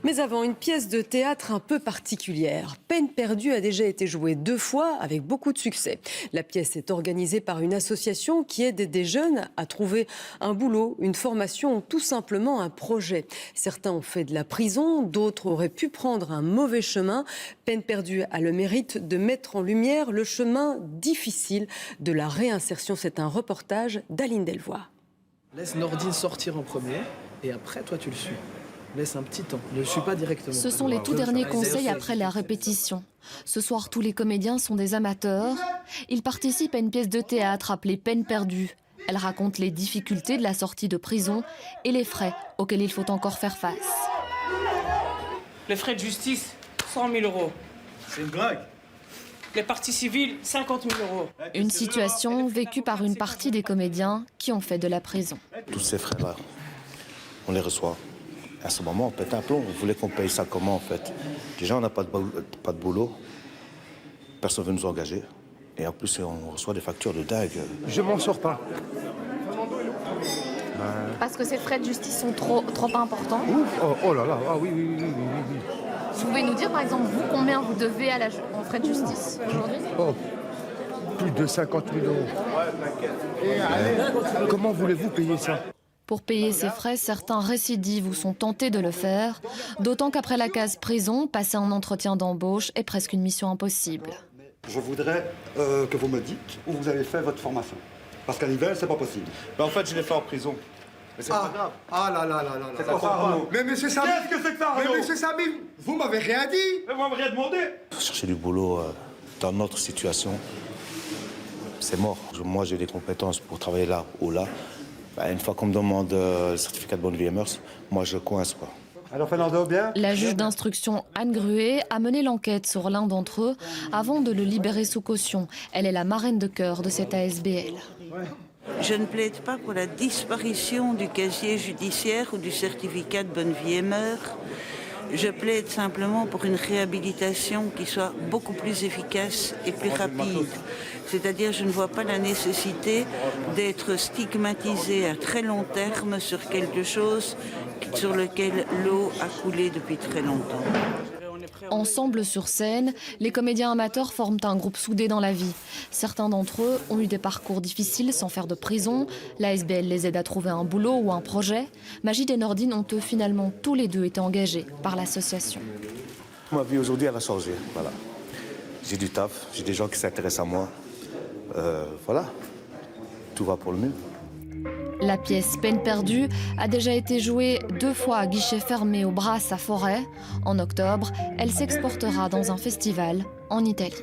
Mais avant, une pièce de théâtre un peu particulière. Peine perdue a déjà été jouée 2 fois avec beaucoup de succès. La pièce est organisée par une association qui aide des jeunes à trouver un boulot, une formation ou tout simplement un projet. Certains ont fait de la prison, d'autres auraient pu prendre un mauvais chemin. Peine perdue a le mérite de mettre en lumière le chemin difficile de la réinsertion. C'est un reportage d'Aline Delvoye. Laisse Nordine sortir en premier et après toi tu le suis. Laisse un petit temps, ne le suis pas directement. Ce sont les tout derniers conseils après la répétition. Ce soir, tous les comédiens sont des amateurs. Ils participent à une pièce de théâtre appelée Peine perdue. Elle raconte les difficultés de la sortie de prison et les frais auxquels il faut encore faire face. Les frais de justice, 100 000 €. C'est une blague. Les parties civiles, 50 000 €. Une situation vécue par une partie des comédiens qui ont fait de la prison. Tous ces frais-là, on les reçoit. À ce moment, on pète un plomb. Vous voulez qu'on paye ça comment, en fait? Déjà, on n'a pas de boulot. Personne ne veut nous engager. Et en plus, on reçoit des factures de dingue. Je m'en sors pas. Parce que ces frais de justice sont trop importants. Ouf, oh là là, ah oui. Vous pouvez nous dire, par exemple, vous, combien vous devez en frais de justice aujourd'hui? Oh, plus de 50 000 €. Comment voulez-vous payer ça? Pour payer ces frais, certains récidivent ou sont tentés de le faire, d'autant qu'après la case prison, passer un entretien d'embauche est presque une mission impossible. Je voudrais que vous me dites où vous avez fait votre formation. Parce qu'à Nivelles, c'est pas possible. En fait, je l'ai fait en prison. Mais c'est pas grave. Ah là. C'est pas ça, Arnaud. Mais monsieur Samy. Qu'est-ce que c'est que ça, Arnaud? Mais monsieur Samy, vous m'avez rien dit. Mais vous m'avez rien demandé. Chercher du boulot dans notre situation, c'est mort. Moi, j'ai des compétences pour travailler là ou là. Une fois qu'on me demande le certificat de bonne vie et mœurs, moi, je coince, quoi. Alors, Fernando, bien? La juge d'instruction Anne Gruet a mené l'enquête sur l'un d'entre eux avant de le libérer sous caution. Elle est la marraine de cœur de cette ASBL. Je ne plaide pas pour la disparition du casier judiciaire ou du certificat de bonne vie et mœurs. Je plaide simplement pour une réhabilitation qui soit beaucoup plus efficace et plus rapide. C'est-à-dire, je ne vois pas la nécessité d'être stigmatisé à très long terme sur quelque chose sur lequel l'eau a coulé depuis très longtemps. Ensemble sur scène, les comédiens amateurs forment un groupe soudé dans la vie. Certains d'entre eux ont eu des parcours difficiles sans faire de prison. La SBL les aide à trouver un boulot ou un projet. Magid et Nordine ont eux finalement tous les deux été engagés par l'association. Ma vie aujourd'hui, elle a changé. Voilà. J'ai du taf, j'ai des gens qui s'intéressent à moi. Voilà. Tout va pour le mieux. La pièce Peine perdue a déjà été jouée 2 fois à guichet fermé au Brasse à Forêt. En octobre, elle s'exportera dans un festival en Italie.